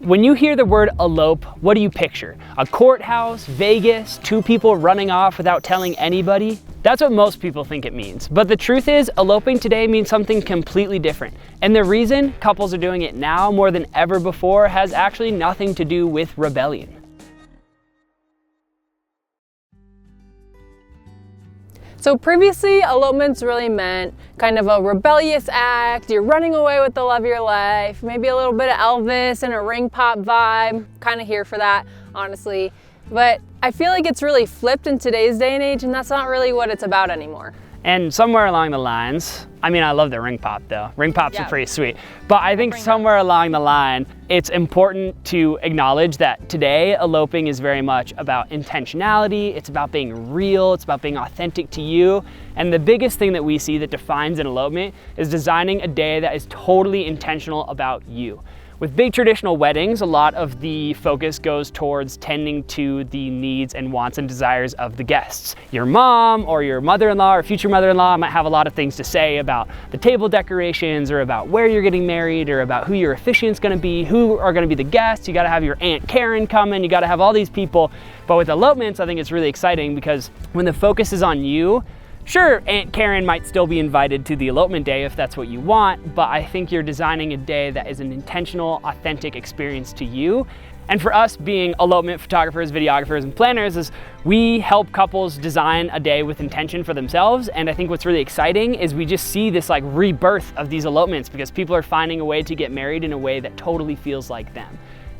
When you hear the word elope, what do you picture? A courthouse, Vegas, two people running off without telling anybody? That's what most people think it means. But the truth is, eloping today means something completely different. And the reason couples are doing it now more than ever before has actually nothing to do with rebellion. So previously, elopements really meant kind of a rebellious act. You're running away with the love of your life, maybe a little bit of Elvis and a ring pop vibe. Kind of here for that, honestly. But I feel like it's really flipped in today's day and age, and that's not really what it's about anymore. And somewhere along the lines, I mean, I love the ring pop though. Ring pops are pretty sweet. But I think somewhere along the line, it's important to acknowledge that today eloping is very much about intentionality. It's about being real. It's about being authentic to you. And the biggest thing that we see that defines an elopement is designing a day that is totally intentional about you. With big traditional weddings, a lot of the focus goes towards tending to the needs and wants and desires of the guests. Your mom or your mother-in-law or future mother-in-law might have a lot of things to say about the table decorations or about where you're getting married or about who your officiant's gonna be, who are gonna be the guests. You gotta have your Aunt Karen coming, you gotta have all these people. But with elopements, I think it's really exciting because when the focus is on you, sure, Aunt Karen might still be invited to the elopement day if that's what you want, but I think you're designing a day that is an intentional, authentic experience to you. And for us being elopement photographers, videographers, and planners is we help couples design a day with intention for themselves. And I think what's really exciting is we just see this like rebirth of these elopements because people are finding a way to get married in a way that totally feels like them.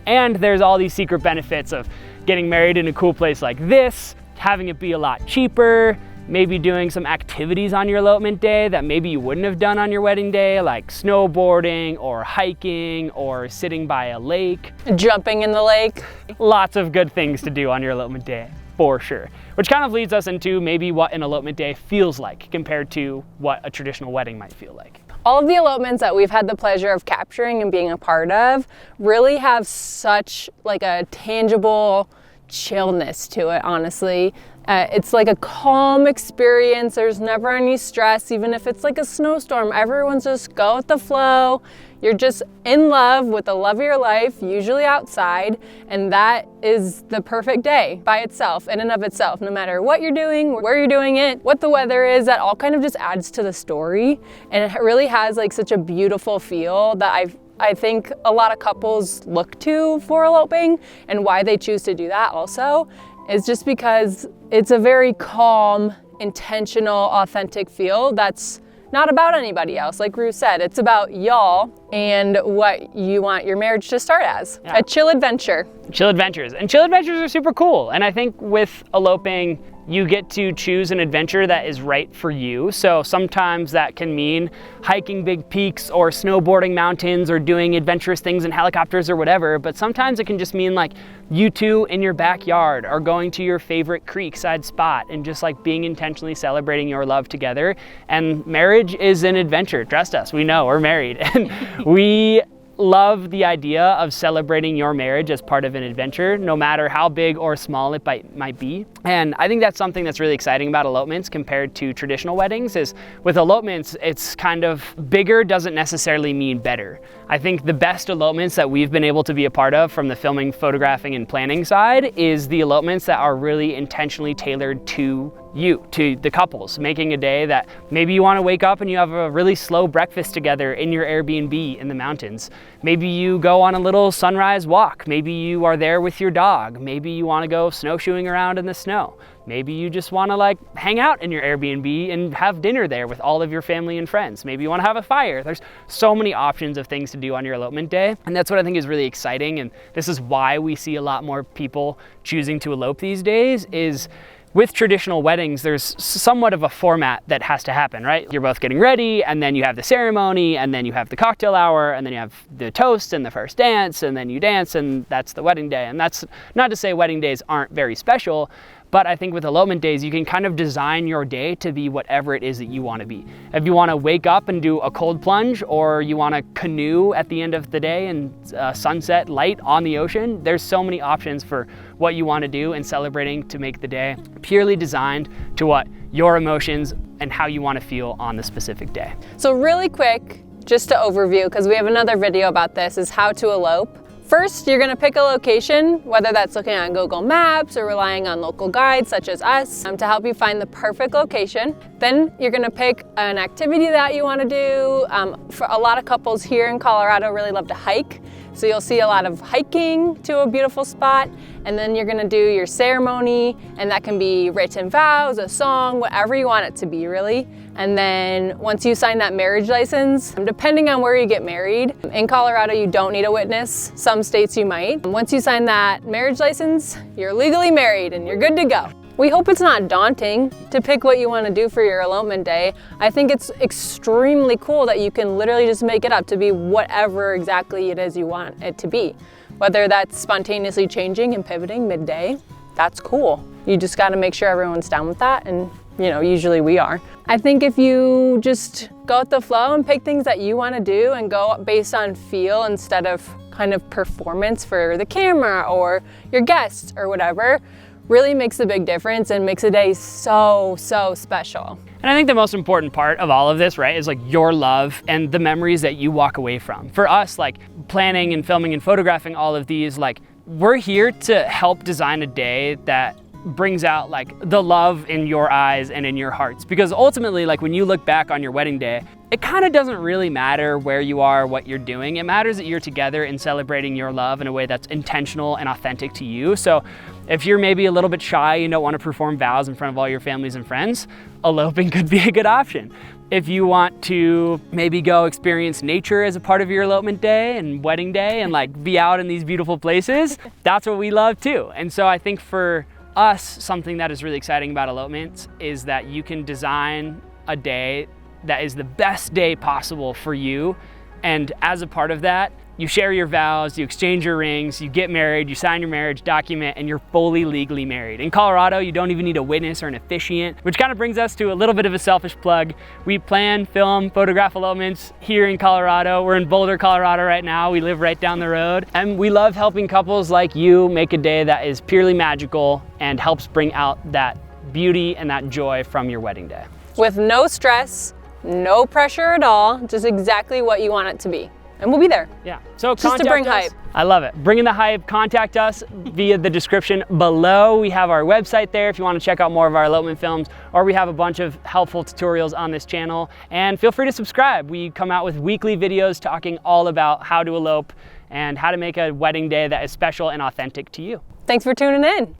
And there's all these secret benefits of getting married in a cool place like this, having it be a lot cheaper, maybe doing some activities on your elopement day that maybe you wouldn't have done on your wedding day, like snowboarding or hiking or sitting by a lake. Jumping in the lake. Lots of good things to do on your elopement day, for sure. Which kind of leads us into maybe what an elopement day feels like compared to what a traditional wedding might feel like. All of the elopements that we've had the pleasure of capturing and being a part of really have such like a tangible chillness to it, honestly. It's like a calm experience. There's never any stress, even if it's like a snowstorm. Everyone's just go with the flow. You're just in love with the love of your life, usually outside, and that is the perfect day by itself, in and of itself. No matter what you're doing, where you're doing it, what the weather is, that all kind of just adds to the story. And it really has like such a beautiful feel that I think a lot of couples look to for eloping, and why they choose to do that also is just because it's a very calm, intentional, authentic feel that's not about anybody else. Like Roo said, it's about y'all and what you want your marriage to start as. Yeah. A chill adventure. Chill adventures. And chill adventures are super cool. And I think with eloping, you get to choose an adventure that is right for you. So sometimes that can mean hiking big peaks or snowboarding mountains or doing adventurous things in helicopters or whatever. But sometimes it can just mean like you two in your backyard or going to your favorite creekside spot and just like being intentionally celebrating your love together. And marriage is an adventure. Trust us, we know, we're married. And we love the idea of celebrating your marriage as part of an adventure, no matter how big or small it might be. And I think that's something that's really exciting about elopements compared to traditional weddings is with elopements, it's kind of bigger doesn't necessarily mean better. I think the best elopements that we've been able to be a part of from the filming, photographing, and planning side is the elopements that are really intentionally tailored to you, to the couples, making a day that maybe you want to wake up and you have a really slow breakfast together in your Airbnb in the mountains. Maybe you go on a little sunrise walk. Maybe you are there with your dog. Maybe you want to go snowshoeing around in the snow. Maybe you just want to like hang out in your Airbnb and have dinner there with all of your family and friends. Maybe you want to have a fire. There's so many options of things to do on your elopement day. And that's what I think is really exciting. And this is why we see a lot more people choosing to elope these days is with traditional weddings, there's somewhat of a format that has to happen, right? You're both getting ready, and then you have the ceremony, and then you have the cocktail hour, and then you have the toast and the first dance, and then you dance, and that's the wedding day. And that's not to say wedding days aren't very special, but I think with elopement days, you can kind of design your day to be whatever it is that you want to be. If you want to wake up and do a cold plunge, or you want to canoe at the end of the day and sunset light on the ocean, there's so many options for what you want to do and celebrating to make the day purely designed to what your emotions and how you want to feel on the specific day. So really quick, just to overview, because we have another video about this, is how to elope First, you're gonna pick a location, whether that's looking on Google Maps or relying on local guides such as us to help you find the perfect location. Then you're gonna pick an activity that you wanna do. For a lot of couples here in Colorado really love to hike. So you'll see a lot of hiking to a beautiful spot, and then you're gonna do your ceremony, and that can be written vows, a song, whatever you want it to be really. And then once you sign that marriage license, depending on where you get married, in Colorado you don't need a witness, some states you might. Once you sign that marriage license, you're legally married and you're good to go. We hope it's not daunting to pick what you want to do for your elopement day. I think it's extremely cool that you can literally just make it up to be whatever exactly it is you want it to be. Whether that's spontaneously changing and pivoting midday, that's cool. You just got to make sure everyone's down with that, and you know, usually we are. I think if you just go with the flow and pick things that you want to do and go based on feel instead of kind of performance for the camera or your guests or whatever, really makes a big difference and makes a day so, so special. And I think the most important part of all of this, right, is like your love and the memories that you walk away from. For us, like planning and filming and photographing all of these, like we're here to help design a day that brings out like the love in your eyes and in your hearts. Because ultimately, like when you look back on your wedding day, it kind of doesn't really matter where you are, what you're doing. It matters that you're together and celebrating your love in a way that's intentional and authentic to you. So if you're maybe a little bit shy, you don't want to perform vows in front of all your families and friends, eloping could be a good option. If you want to maybe go experience nature as a part of your elopement day and wedding day and like be out in these beautiful places, that's what we love too. And so I think for us, something that is really exciting about elopements is that you can design a day that is the best day possible for you. And as a part of that, you share your vows, you exchange your rings, you get married, you sign your marriage document, and you're fully legally married. In Colorado, you don't even need a witness or an officiant, which kind of brings us to a little bit of a selfish plug. We plan, film, photograph elopements here in Colorado. We're in Boulder, Colorado right now. We live right down the road. And we love helping couples like you make a day that is purely magical and helps bring out that beauty and that joy from your wedding day. With no stress, no pressure at all, just exactly what you want it to be. And we'll be there. Yeah, so just to bring hype. I love it. Bringing the hype, contact us via the description below. We have our website there if you want to check out more of our elopement films, or we have a bunch of helpful tutorials on this channel. And feel free to subscribe. We come out with weekly videos talking all about how to elope and how to make a wedding day that is special and authentic to you. Thanks for tuning in.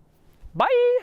Bye.